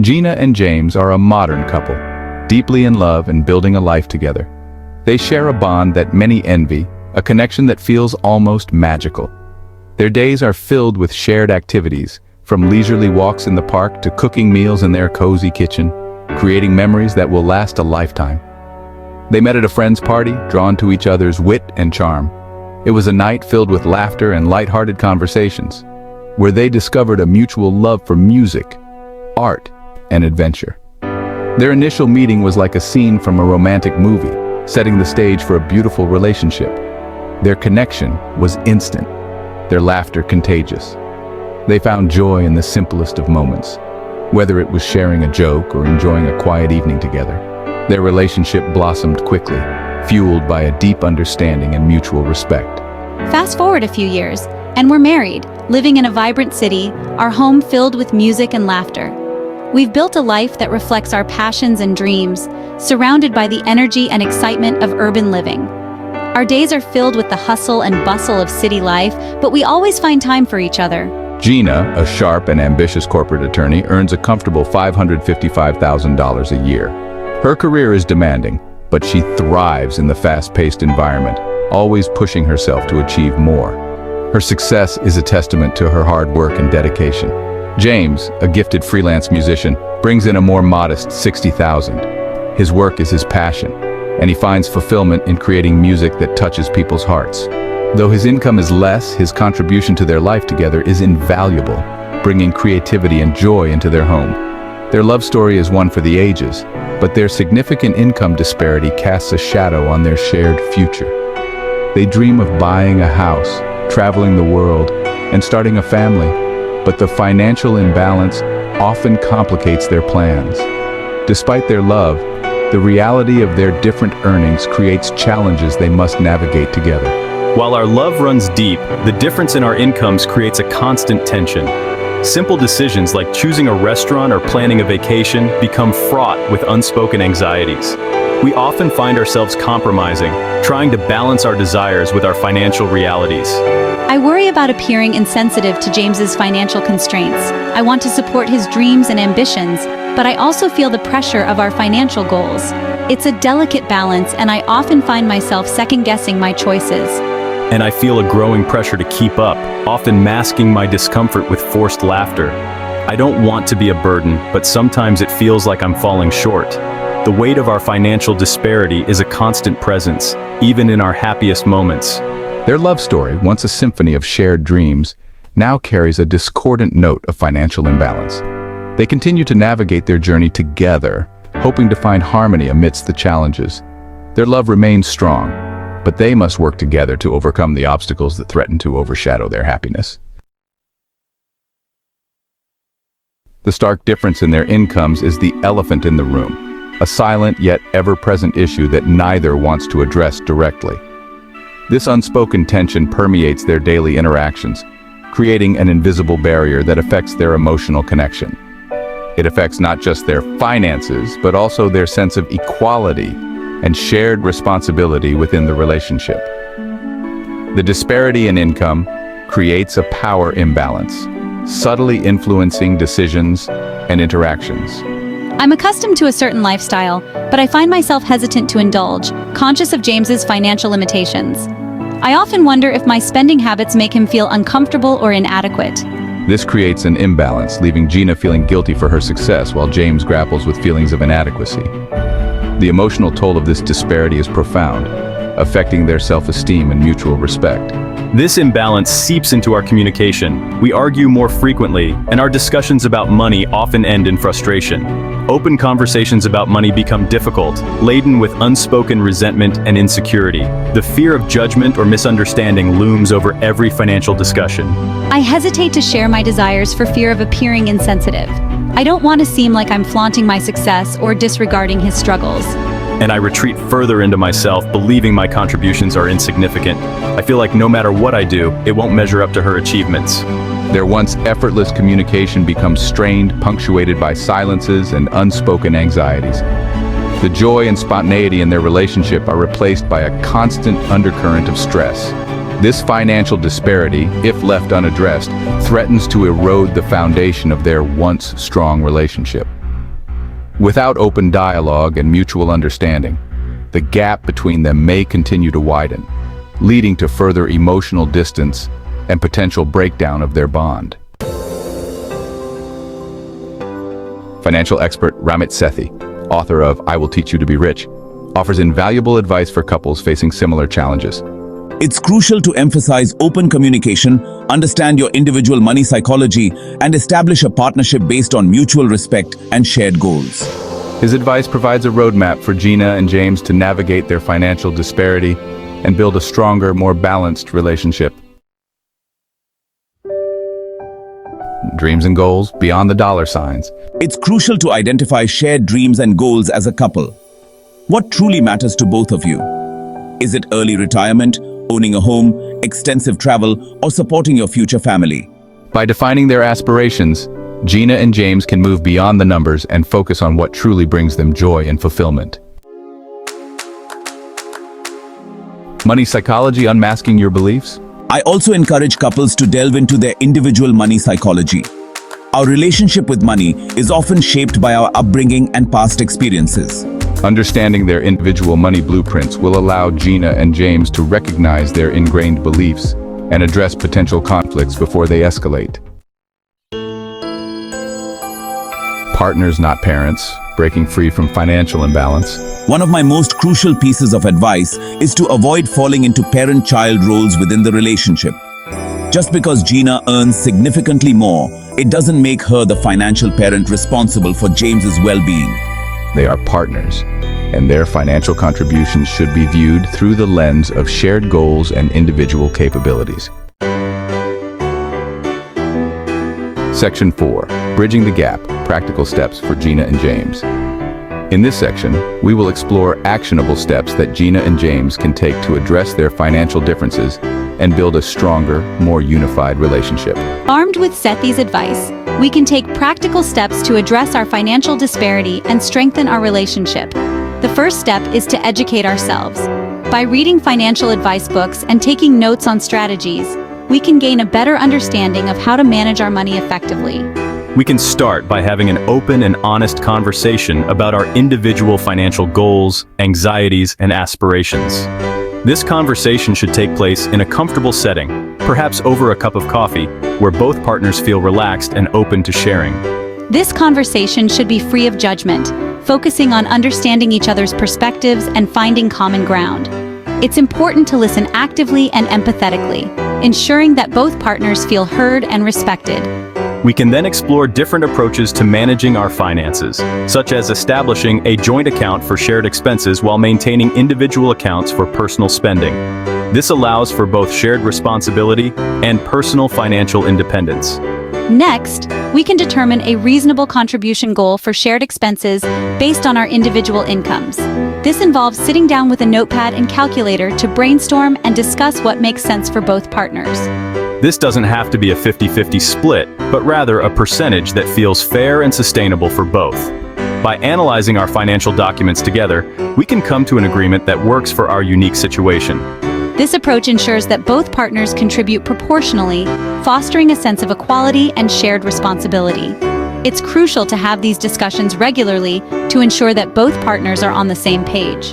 Geena and James are a modern couple, deeply in love and building a life together. They share a bond that many envy, a connection that feels almost magical. Their days are filled with shared activities, from leisurely walks in the park to cooking meals in their cozy kitchen, creating memories that will last a lifetime. They met at a friend's party, drawn to each other's wit and charm. It was a night filled with laughter and light-hearted conversations, where they discovered a mutual love for music, art, and adventure. Their initial meeting was like a scene from a romantic movie, setting the stage for a beautiful relationship. Their connection was instant, their laughter contagious. They found joy in the simplest of moments, whether it was sharing a joke or enjoying a quiet evening together. Their relationship blossomed quickly, fueled by a deep understanding and mutual respect. Fast forward a few years, and we're married, living in a vibrant city, our home filled with music and laughter. We've built a life that reflects our passions and dreams, surrounded by the energy and excitement of urban living. Our days are filled with the hustle and bustle of city life, but we always find time for each other. Geena, a sharp and ambitious corporate attorney, earns a comfortable $555,000 a year. Her career is demanding, but she thrives in the fast-paced environment, always pushing herself to achieve more. Her success is a testament to her hard work and dedication. James, a gifted freelance musician, brings in a more modest $60,000. His work is his passion, and he finds fulfillment in creating music that touches people's hearts. Though his income is less, his contribution to their life together is invaluable, bringing creativity and joy into their home. Their love story is one for the ages, but their significant income disparity casts a shadow on their shared future. They dream of buying a house, traveling the world, and starting a family, but the financial imbalance often complicates their plans. Despite their love, the reality of their different earnings creates challenges they must navigate together. While our love runs deep, the difference in our incomes creates a constant tension. Simple decisions like choosing a restaurant or planning a vacation become fraught with unspoken anxieties. We often find ourselves compromising, trying to balance our desires with our financial realities. I worry about appearing insensitive to James's financial constraints. I want to support his dreams and ambitions, but I also feel the pressure of our financial goals. It's a delicate balance, and I often find myself second-guessing my choices. And I feel a growing pressure to keep up, often masking my discomfort with forced laughter. I don't want to be a burden, but sometimes it feels like I'm falling short. The weight of our financial disparity is a constant presence, even in our happiest moments. Their love story, once a symphony of shared dreams, now carries a discordant note of financial imbalance. They continue to navigate their journey together, hoping to find harmony amidst the challenges. Their love remains strong, but they must work together to overcome the obstacles that threaten to overshadow their happiness. The stark difference in their incomes is the elephant in the room, a silent yet ever-present issue that neither wants to address directly. This unspoken tension permeates their daily interactions, creating an invisible barrier that affects their emotional connection. It affects not just their finances, but also their sense of equality and shared responsibility within the relationship. The disparity in income creates a power imbalance, subtly influencing decisions and interactions. I'm accustomed to a certain lifestyle, but I find myself hesitant to indulge, conscious of James's financial limitations. I often wonder if my spending habits make him feel uncomfortable or inadequate. This creates an imbalance, leaving Geena feeling guilty for her success while James grapples with feelings of inadequacy. The emotional toll of this disparity is profound, affecting their self-esteem and mutual respect. This imbalance seeps into our communication. We argue more frequently, and our discussions about money often end in frustration. Open conversations about money become difficult, laden with unspoken resentment and insecurity. The fear of judgment or misunderstanding looms over every financial discussion. I hesitate to share my desires for fear of appearing insensitive. I don't want to seem like I'm flaunting my success or disregarding his struggles. And I retreat further into myself, believing my contributions are insignificant. I feel like no matter what I do, it won't measure up to her achievements. Their once effortless communication becomes strained, punctuated by silences and unspoken anxieties. The joy and spontaneity in their relationship are replaced by a constant undercurrent of stress. This financial disparity, if left unaddressed, threatens to erode the foundation of their once strong relationship. Without open dialogue and mutual understanding, the gap between them may continue to widen, leading to further emotional distance and potential breakdown of their bond. Financial expert Ramit Sethi, author of I Will Teach You to Be Rich, offers invaluable advice for couples facing similar challenges. It's crucial to emphasize open communication, understand your individual money psychology, and establish a partnership based on mutual respect and shared goals. His advice provides a roadmap for Geena and James to navigate their financial disparity and build a stronger, more balanced relationship. Dreams and goals beyond the dollar signs. It's crucial to identify shared dreams and goals as a couple. What truly matters to both of you? Is it early retirement, owning a home, extensive travel, or supporting your future family? By defining their aspirations, Geena and James can move beyond the numbers and focus on what truly brings them joy and fulfillment. Money psychology, unmasking your beliefs? I also encourage couples to delve into their individual money psychology. Our relationship with money is often shaped by our upbringing and past experiences. Understanding their individual money blueprints will allow Geena and James to recognize their ingrained beliefs and address potential conflicts before they escalate. Partners, not parents, breaking free from financial imbalance. One of my most crucial pieces of advice is to avoid falling into parent-child roles within the relationship. Just because Geena earns significantly more, it doesn't make her the financial parent responsible for James's well-being. They are partners, and their financial contributions should be viewed through the lens of shared goals and individual capabilities. Section 4. Bridging the Gap, Practical Steps for Geena and James. In this section, we will explore actionable steps that Geena and James can take to address their financial differences and build a stronger, more unified relationship. Armed with Sethi's advice, we can take practical steps to address our financial disparity and strengthen our relationship. The first step is to educate ourselves. By reading financial advice books and taking notes on strategies, we can gain a better understanding of how to manage our money effectively. We can start by having an open and honest conversation about our individual financial goals, anxieties, and aspirations. This conversation should take place in a comfortable setting, perhaps over a cup of coffee, where both partners feel relaxed and open to sharing. This conversation should be free of judgment, focusing on understanding each other's perspectives and finding common ground. It's important to listen actively and empathetically, ensuring that both partners feel heard and respected. We can then explore different approaches to managing our finances, such as establishing a joint account for shared expenses while maintaining individual accounts for personal spending. This allows for both shared responsibility and personal financial independence. Next, we can determine a reasonable contribution goal for shared expenses based on our individual incomes. This involves sitting down with a notepad and calculator to brainstorm and discuss what makes sense for both partners. This doesn't have to be a 50-50 split, but rather a percentage that feels fair and sustainable for both. By analyzing our financial documents together, we can come to an agreement that works for our unique situation. This approach ensures that both partners contribute proportionally, fostering a sense of equality and shared responsibility. It's crucial to have these discussions regularly to ensure that both partners are on the same page.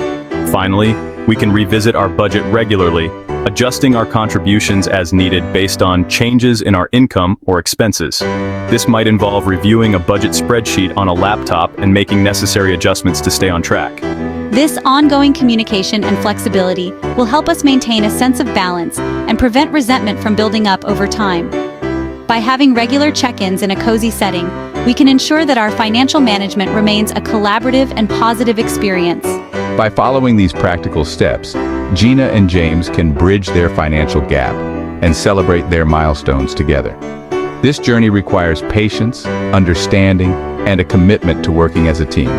Finally, we can revisit our budget regularly, adjusting our contributions as needed based on changes in our income or expenses. This might involve reviewing a budget spreadsheet on a laptop and making necessary adjustments to stay on track. This ongoing communication and flexibility will help us maintain a sense of balance and prevent resentment from building up over time. By having regular check-ins in a cozy setting, we can ensure that our financial management remains a collaborative and positive experience. By following these practical steps, Geena and James can bridge their financial gap and celebrate their milestones together. This journey requires patience, understanding, and a commitment to working as a team,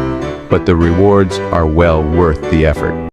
but the rewards are well worth the effort.